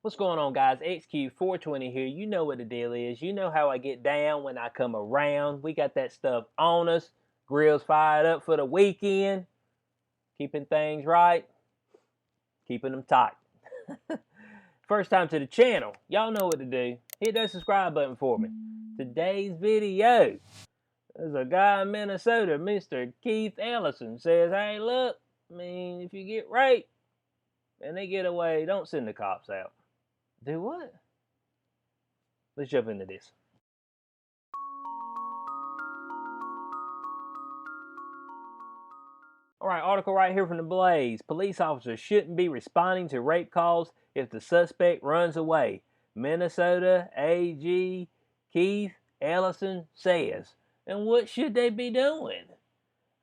What's going on, guys? XQ420 here. You know what the deal is. You know how I get down when I come around. We got that stuff on us. Grills fired up for the weekend. Keeping things right. Keeping them tight. First time to the channel. Y'all know what to do. Hit that subscribe button for me. Today's video. There's a guy in Minnesota, Mr. Keith Ellison, says, hey, look, if you get raped and they get away, don't send the cops out. Do what? Let's jump into this. All right, article right here from the Blaze. Police officers shouldn't be responding to rape calls if the suspect runs away. Minnesota AG Keith Ellison says. And what should they be doing?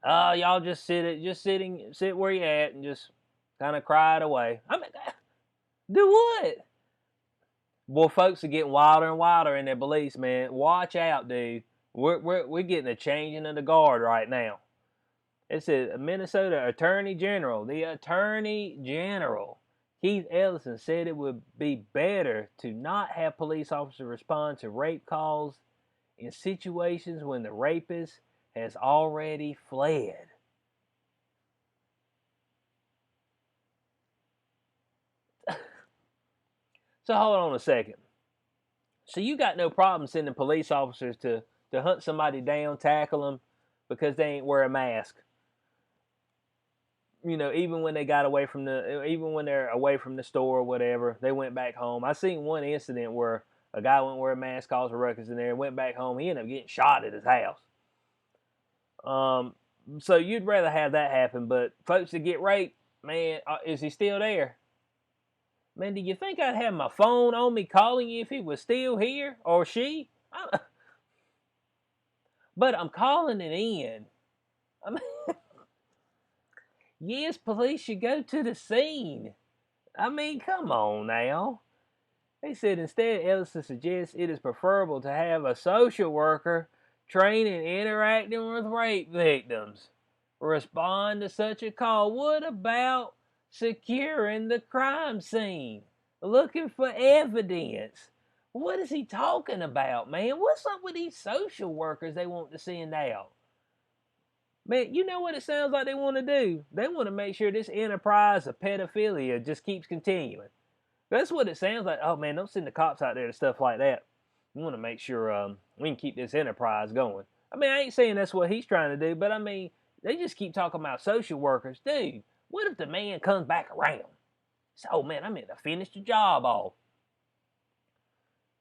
Y'all just sit where you at and just kind of cry it away. Do what? Boy, folks are getting wilder and wilder in their beliefs, man. Watch out, dude. We're getting a changing of the guard right now. It says Minnesota Attorney General. The Attorney General, Keith Ellison, said it would be better to not have police officers respond to rape calls in situations when the rapist has already fled. So hold on a second. So you got no problem sending police officers to hunt somebody down, tackle them because they ain't wear a mask. You know, even when they're away from the store or whatever, they went back home. I seen one incident where a guy wouldn't wear a mask, caused a ruckus in there, and went back home. He ended up getting shot at his house. So you'd rather have that happen, but folks that get raped, man, is he still there? Man, do you think I'd have my phone on me calling you if he was still here or she? But I'm calling it in. I mean, yes, police should go to the scene. I mean, come on now. They said instead, Ellison suggests it is preferable to have a social worker trained in interacting with rape victims respond to such a call. What about securing the crime scene? Looking for evidence? What is he talking about, man? What's up with these social workers they want to send out? Man, you know what it sounds like they want to do? They want to make sure this enterprise of pedophilia just keeps continuing. That's what it sounds like. Oh, man, don't send the cops out there to stuff like that. We want to make sure we can keep this enterprise going. I mean, I ain't saying that's what he's trying to do, but I mean, they just keep talking about social workers. Dude, what if the man comes back around? So, oh, man, I'm in to finish the job off.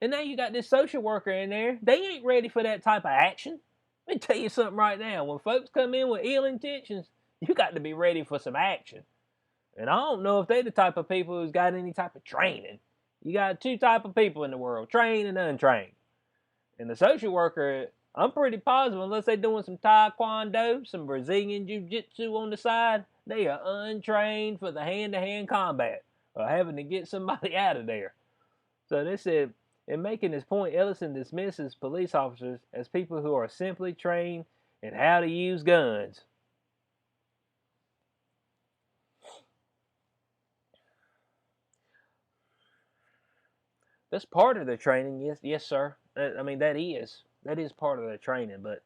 And now you got this social worker in there. They ain't ready for that type of action. Let me tell you something right now. When folks come in with ill intentions, you got to be ready for some action. And I don't know if they're the type of people who's got any type of training. You got two type of people in the world, trained and untrained. And the social worker, I'm pretty positive, unless they're doing some taekwondo, some Brazilian jiu-jitsu on the side, they are untrained for the hand-to-hand combat or having to get somebody out of there. So they said, in making this point, Ellison dismisses police officers as people who are simply trained in how to use guns. That's part of the training, yes, sir. I mean, that is part of the training, but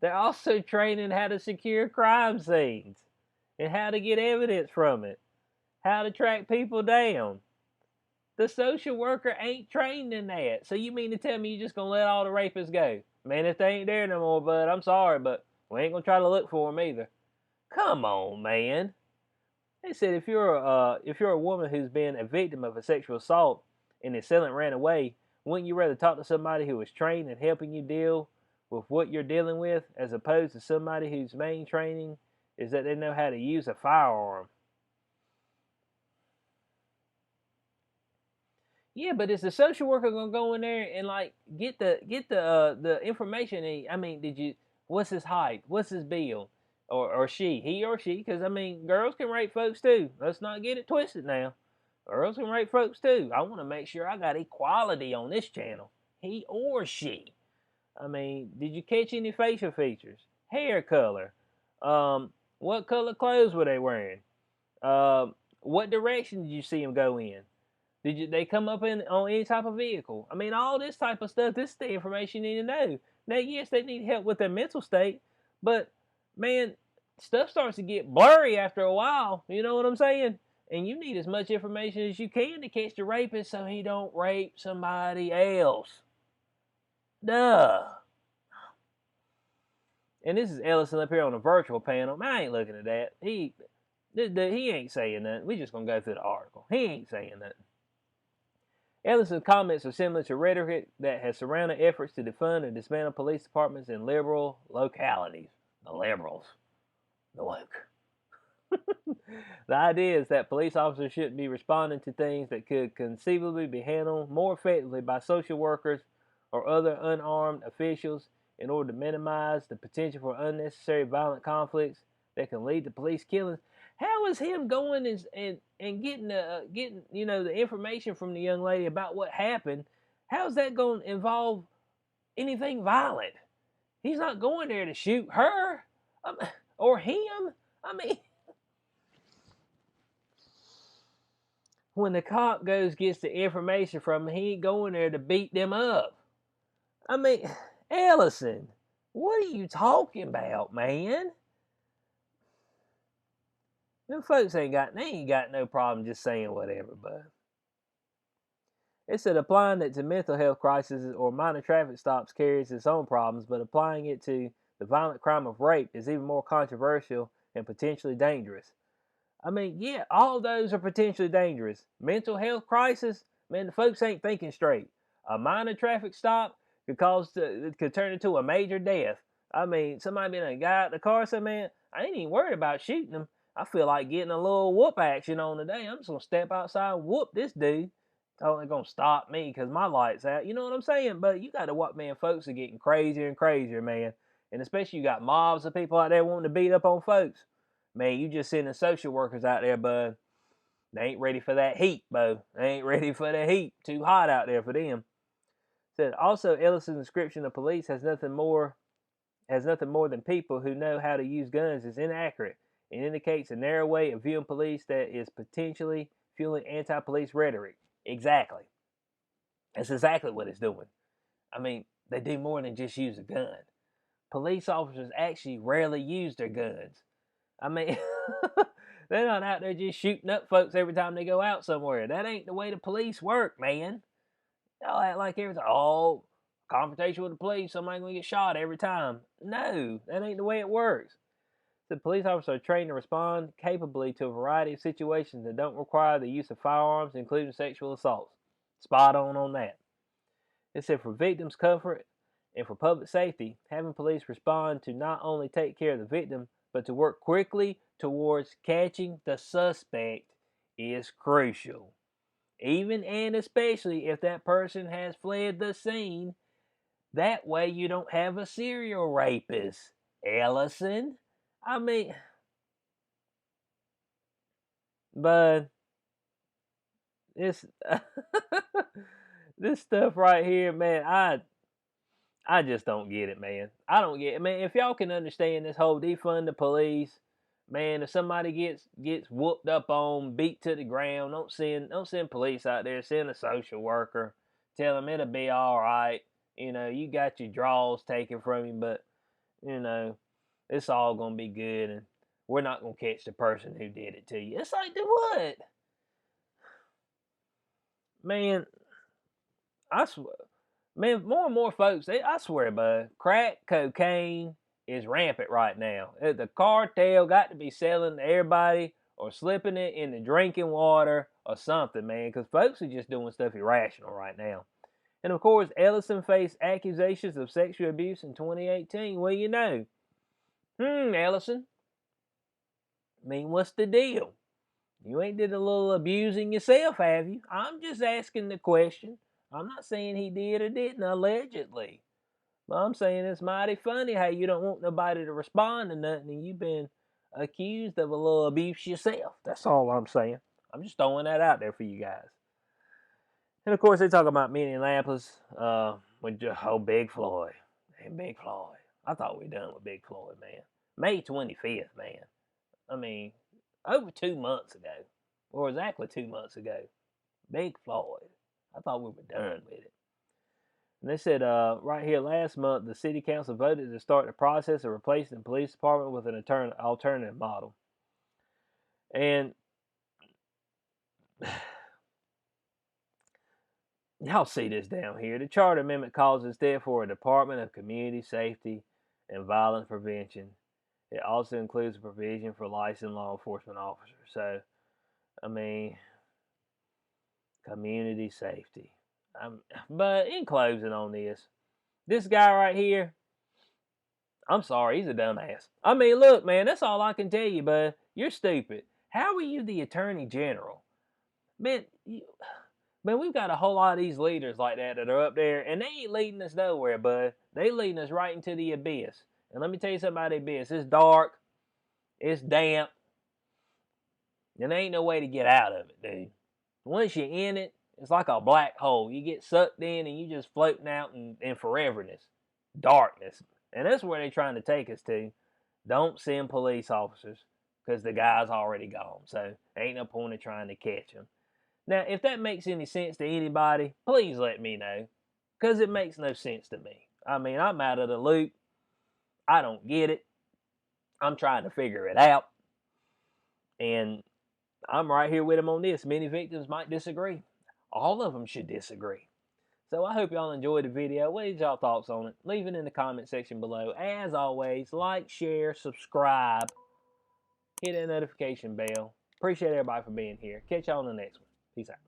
they're also training how to secure crime scenes and how to get evidence from it, how to track people down. The social worker ain't trained in that. So you mean to tell me you just gonna let all the rapists go? Man, if they ain't there no more, bud, I'm sorry, but we ain't gonna try to look for them either. Come on, man. They said if you're a woman who's been a victim of a sexual assault and the assailant ran away, wouldn't you rather talk to somebody who is trained in helping you deal with what you're dealing with, as opposed to somebody whose main training is that they know how to use a firearm? Yeah, but is the social worker gonna go in there and like get the information? I mean, what's his height? What's his build? Or she, he or she? Because I mean, girls can rape folks too. Let's not get it twisted now. Girls can rape folks too. I want to make sure I got equality on this channel. He or she. I mean, did you catch any facial features? Hair color? What color clothes were they wearing? What direction did you see them go in? They come up in on any type of vehicle? I mean, all this type of stuff. This is the information you need to know. Now, yes, they need help with their mental state, but man, stuff starts to get blurry after a while. You know what I'm saying? And you need as much information as you can to catch the rapist so he don't rape somebody else. Duh. And this is Ellison up here on a virtual panel. Man, I ain't looking at that. He ain't saying nothing. We just gonna go through the article. He ain't saying nothing. Ellison's comments are similar to rhetoric that has surrounded efforts to defund and dismantle police departments in liberal localities. The liberals. The woke. The idea is that police officers shouldn't be responding to things that could conceivably be handled more effectively by social workers or other unarmed officials in order to minimize the potential for unnecessary violent conflicts that can lead to police killings. How is him going and getting the information from the young lady about what happened? How's that going to involve anything violent? He's not going there to shoot her or him. I mean, when the cop gets the information from him, he ain't going there to beat them up. I mean, Ellison, what are you talking about, man? Them folks ain't got no problem just saying whatever, but it said applying it to mental health crises or minor traffic stops carries its own problems, but applying it to the violent crime of rape is even more controversial and potentially dangerous. I mean, yeah, all those are potentially dangerous. Mental health crisis, man, the folks ain't thinking straight. A minor traffic stop could turn into a major death. I mean, somebody been a guy out the car said, man, I ain't even worried about shooting him. I feel like getting a little whoop action on today. I'm just gonna step outside and whoop this dude. Totally gonna stop me because my light's out. You know what I'm saying? But you got to what, man? Folks are getting crazier and crazier, man. And especially you got mobs of people out there wanting to beat up on folks. Man, you just sending social workers out there, bud. They ain't ready for that heat, bud. They ain't ready for the heat. Too hot out there for them. Said also, Ellison's description of police has nothing more than people who know how to use guns is inaccurate. It indicates a narrow way of viewing police that is potentially fueling anti-police rhetoric. Exactly. That's exactly what it's doing. I mean, they do more than just use a gun. Police officers actually rarely use their guns. I mean, they're not out there just shooting up folks every time they go out somewhere. That ain't the way the police work, man. Y'all act like everything, confrontation with the police, somebody gonna get shot every time. No, that ain't the way it works. The police officers are trained to respond capably to a variety of situations that don't require the use of firearms, including sexual assaults. Spot on that. It said for victims' comfort and for public safety, having police respond to not only take care of the victim, but to work quickly towards catching the suspect is crucial. Even and especially if that person has fled the scene. That way you don't have a serial rapist. Ellison? I mean, but this this stuff right here, man, I just don't get it, man. I don't get it, man. If y'all can understand this whole defund the police, man, if somebody gets whooped up on, beat to the ground, don't send police out there. Send a social worker. Tell them it'll be all right. You know, you got your draws taken from you, but you know, it's all gonna be good, and we're not gonna catch the person who did it to you. It's like, do what, man? I swear, man, more and more folks, I swear, bud, crack cocaine is rampant right now. The cartel got to be selling to everybody or slipping it in the drinking water or something, man, because folks are just doing stuff irrational right now. And of course, Ellison faced accusations of sexual abuse in 2018. Well, you know, Ellison, I mean, what's the deal? You ain't did a little abusing yourself, have you? I'm just asking the question. I'm not saying he did or didn't, allegedly. But I'm saying it's mighty funny how you don't want nobody to respond to nothing and you've been accused of a little abuse yourself. That's all I'm saying. I'm just throwing that out there for you guys. And of course, they talk about Minneapolis with Big Floyd. And Big Floyd. I thought we done with Big Floyd, man. May 25th, man. I mean, over 2 months ago, or exactly 2 months ago. Big Floyd. I thought we were done with it. And they said right here, last month, the city council voted to start the process of replacing the police department with an alternative model. And y'all see this down here. The charter amendment calls instead for a Department of Community Safety and Violence Prevention. It also includes a provision for licensed law enforcement officers. So, I mean, community safety. But in closing on this guy right here, I'm sorry, he's a dumbass. I mean, look, man, that's all I can tell you, bud. You're stupid. How are you the attorney general? Man, we've got a whole lot of these leaders like that are up there, and they ain't leading us nowhere, bud. They leading us right into the abyss. And let me tell you something about the abyss. It's dark. It's damp. And there ain't no way to get out of it, dude. Once you're in it, it's like a black hole. You get sucked in and you just floating out in foreverness. Darkness. And that's where they're trying to take us to. Don't send police officers because the guy's already gone. So ain't no point in trying to catch him. Now, if that makes any sense to anybody, please let me know. Because it makes no sense to me. I mean, I'm out of the loop. I don't get it. I'm trying to figure it out. And I'm right here with him on this. Many victims might disagree. All of them should disagree. So I hope y'all enjoyed the video. What is y'all thoughts on it? Leave it in the comment section below. As always, like, share, subscribe. Hit that notification bell. Appreciate everybody for being here. Catch y'all on the next one. Peace out.